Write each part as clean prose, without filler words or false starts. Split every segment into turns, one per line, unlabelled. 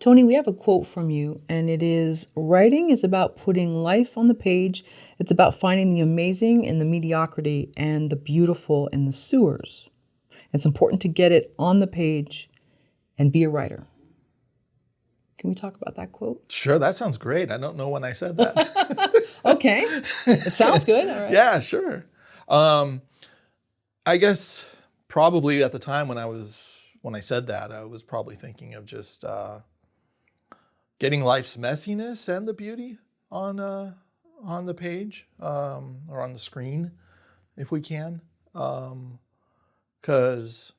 Tony, we have a quote from you, and it is, writing is about putting life on the page. It's about finding the amazing in the mediocrity and the beautiful in the sewers. It's important to get it on the page and be a writer. Can we talk about that quote?
Sure, that sounds great. I don't know when I said that.
Okay, it sounds good. All right.
Yeah, sure. I guess probably at the time when I said that, I was probably thinking of just getting life's messiness and the beauty on the page or on the screen, if we can, because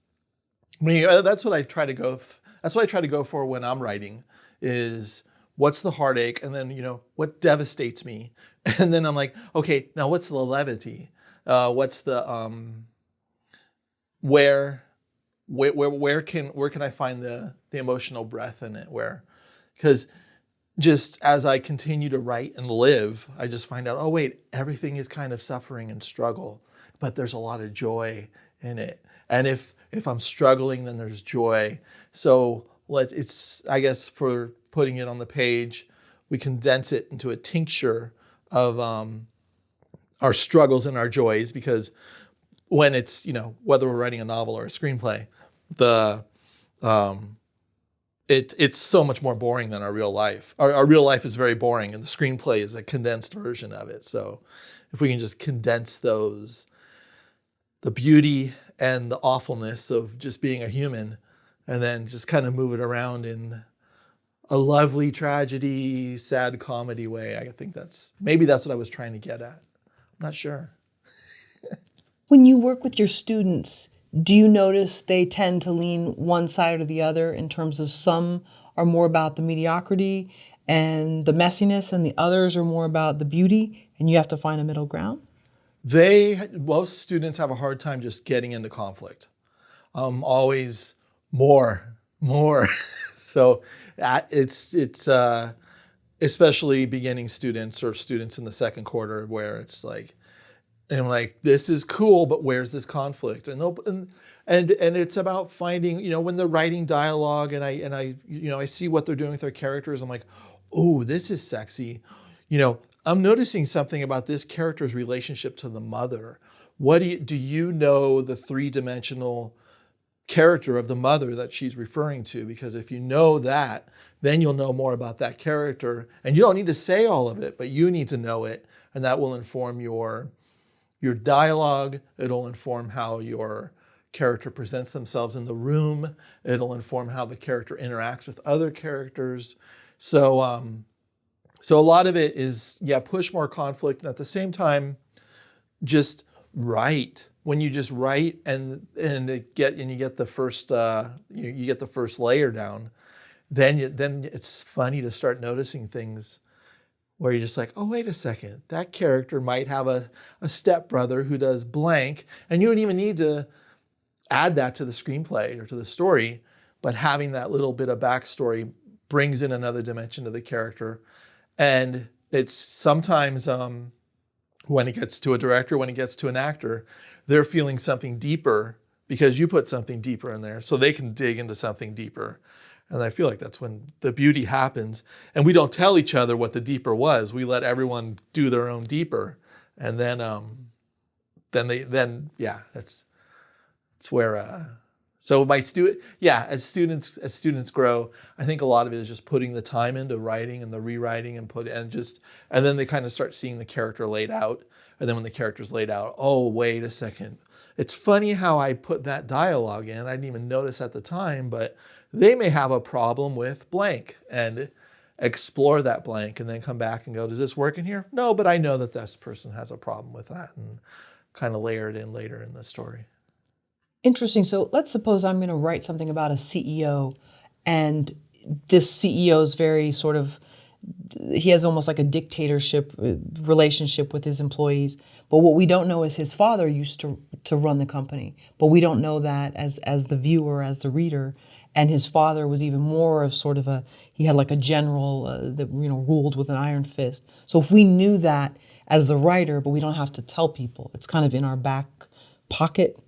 that's what I try to go. That's what I try to go for when I'm writing. Is what's the heartache, and then what devastates me, and then I'm like, okay, now what's the levity? What's the where can I find the emotional breath in it? Because just as I continue to write and live, I just find out, oh wait, everything is kind of suffering and struggle, but there's a lot of joy in it. And if I'm struggling, then there's joy. So I guess for putting it on the page, we condense it into a tincture of our struggles and our joys, because when it's, whether we're writing a novel or a screenplay, it's so much more boring than our real life. Our real life is very boring, and the screenplay is a condensed version of it. So if we can just condense the beauty and the awfulness of just being a human, and then just kind of move it around in a lovely tragedy, sad comedy way, I think maybe that's what I was trying to get at. I'm not sure.
When you work with your students, do you notice they tend to lean one side or the other in terms of some are more about the mediocrity and the messiness, and the others are more about the beauty, and you have to find a middle ground?
Most students have a hard time just getting into conflict. Always more. So it's especially beginning students or students in the second quarter, where it's like, and I'm like, this is cool, but where's this conflict? And it's about finding, when they're writing dialogue, and I see what they're doing with their characters. I'm like, oh, this is sexy. I'm noticing something about this character's relationship to the mother. Do you know the three-dimensional character of the mother that she's referring to? Because if you know that, then you'll know more about that character, and you don't need to say all of it, but you need to know it, and that will inform your dialogue. It'll inform how your character presents themselves in the room. It'll inform how the character interacts with other characters. So a lot of it is, push more conflict, and at the same time, just write. When you just write and you get the first you get the first layer down, then it's funny to start noticing things where you're just like, oh, wait a second, that character might have a stepbrother who does blank, and you don't even need to add that to the screenplay or to the story, but having that little bit of backstory brings in another dimension to the character. And it's sometimes when it gets to a director, when it gets to an actor, they're feeling something deeper because you put something deeper in there, so they can dig into something deeper. And I feel like that's when the beauty happens. And we don't tell each other what the deeper was. We let everyone do their own deeper. And then that's where, so as students grow, I think a lot of it is just putting the time into writing and the rewriting and then they kind of start seeing the character laid out. And then when the character's laid out, oh, wait a second. It's funny how I put that dialogue in. I didn't even notice at the time, but they may have a problem with blank, and explore that blank and then come back and go, does this work in here? No, but I know that this person has a problem with that, and kind of layer it in later in the story.
Interesting. So let's suppose I'm going to write something about a CEO, and this CEO is very sort of, he has almost like a dictatorship relationship with his employees. But what we don't know is his father used to run the company, but we don't know that as the viewer, as the reader. And his father was even more of sort of he had like a general that ruled with an iron fist. So if we knew that as the writer, but we don't have to tell people, it's kind of in our back pocket,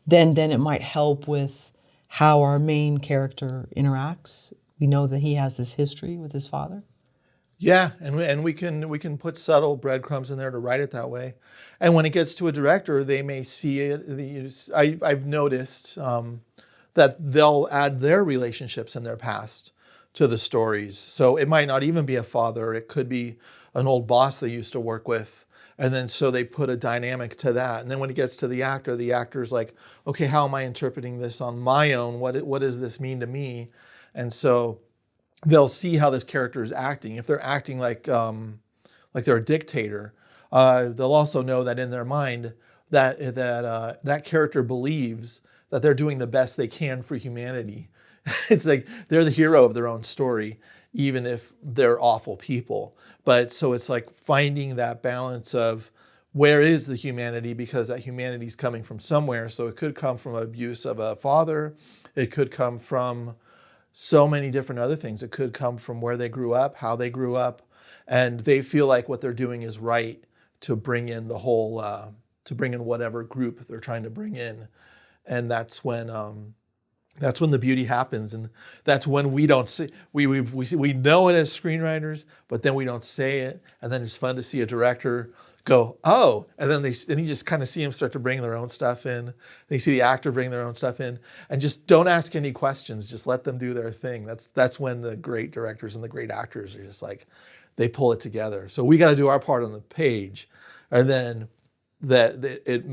then it might help with how our main character interacts We know that he has this history with his father.
Yeah, and we can put subtle breadcrumbs in there to write it that way. And when it gets to a director, they may see it. I've noticed that they'll add their relationships in their past to the stories. So it might not even be a father. It could be an old boss they used to work with. And then so they put a dynamic to that. And then when it gets to the actor's like, okay, how am I interpreting this on my own? What does this mean to me? And so they'll see how this character is acting. If they're acting like they're a dictator, they'll also know that in their mind that character believes that they're doing the best they can for humanity. It's like they're the hero of their own story, even if they're awful people. But so it's like finding that balance of where is the humanity, because that humanity is coming from somewhere. So it could come from abuse of a father. It could come from so many different other things. It could come from where they grew up, how they grew up, and they feel like what they're doing is right to bring in the whole, to bring in whatever group they're trying to bring in. And that's when the beauty happens, and that's when we don't see, we know it as screenwriters, but then we don't say it, and then it's fun to see a director go, oh, and then you just kind of see them start to bring their own stuff in. You see the actor bring their own stuff in, and just don't ask any questions. Just let them do their thing. That's when the great directors and the great actors are just like, they pull it together. So we got to do our part on the page, and then it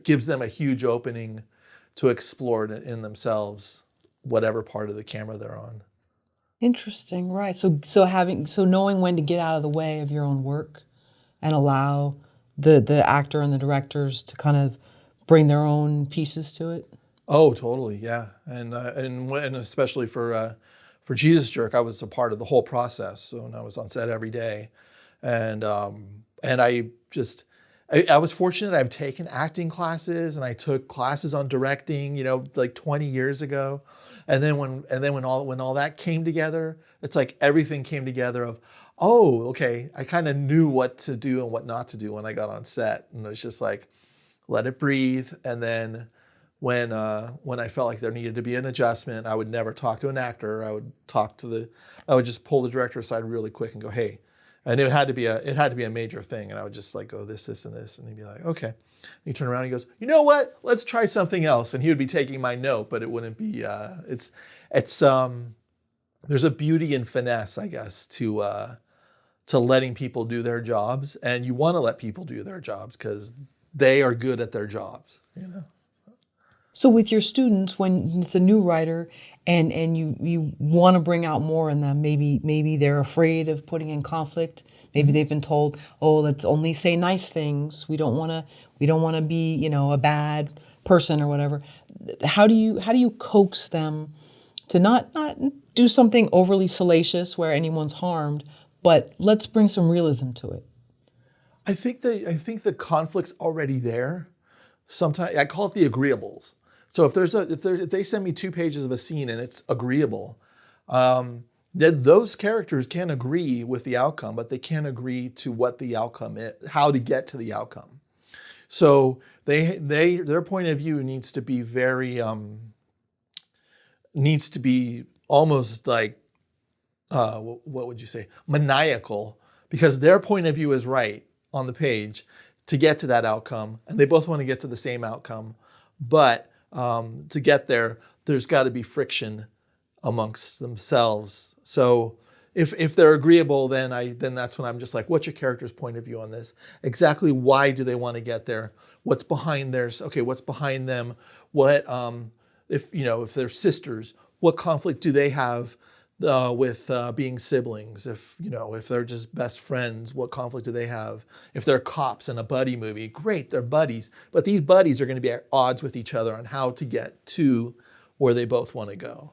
gives them a huge opening to explore it in themselves, whatever part of the camera they're on.
Interesting, right? So knowing when to get out of the way of your own work and allow the actor and the directors to kind of bring their own pieces to it.
Oh, totally, yeah, and especially for Jesus Jerk, I was a part of the whole process. So when I was on set every day, and I was fortunate. I've taken acting classes, and I took classes on directing, like 20 years ago. And then when all that came together, it's like everything came together of, oh, okay, I kind of knew what to do and what not to do when I got on set. And it was just like, let it breathe. And then when I felt like there needed to be an adjustment, I would never talk to an actor. I would just pull the director aside really quick and go, hey. And it had to be a major thing, and I would just like go this, and this, and he'd be like, okay. And he'd turn around and he goes, you know what? Let's try something else. And he would be taking my note, but it wouldn't be. There's a beauty and finesse, I guess, to letting people do their jobs, and you want to let people do their jobs because they are good at their jobs.
So with your students, when it's a new writer and you want to bring out more in them, maybe they're afraid of putting in conflict. Maybe they've been told, oh, let's only say nice things. We don't want to be, a bad person or whatever. How do you coax them to not do something overly salacious where anyone's harmed, but let's bring some realism to it?
I think the conflict's already there. Sometimes I call it the agreeables. So if they send me 2 pages of a scene and it's agreeable, then those characters can agree with the outcome, but they can't agree to what the outcome is, how to get to the outcome. So their point of view needs to be almost like what would you say, maniacal, because their point of view is right on the page to get to that outcome, and they both want to get to the same outcome, but to get there, there's got to be friction amongst themselves. So if they're agreeable, then that's when I'm just like, what's your character's point of view on this? Exactly why do they want to get there? What's behind theirs? Okay, what's behind them? What if they're sisters, what conflict do they have with being siblings? If they're just best friends, what conflict do they have? If they're cops in a buddy movie, great, they're buddies. But these buddies are going to be at odds with each other on how to get to where they both want to go.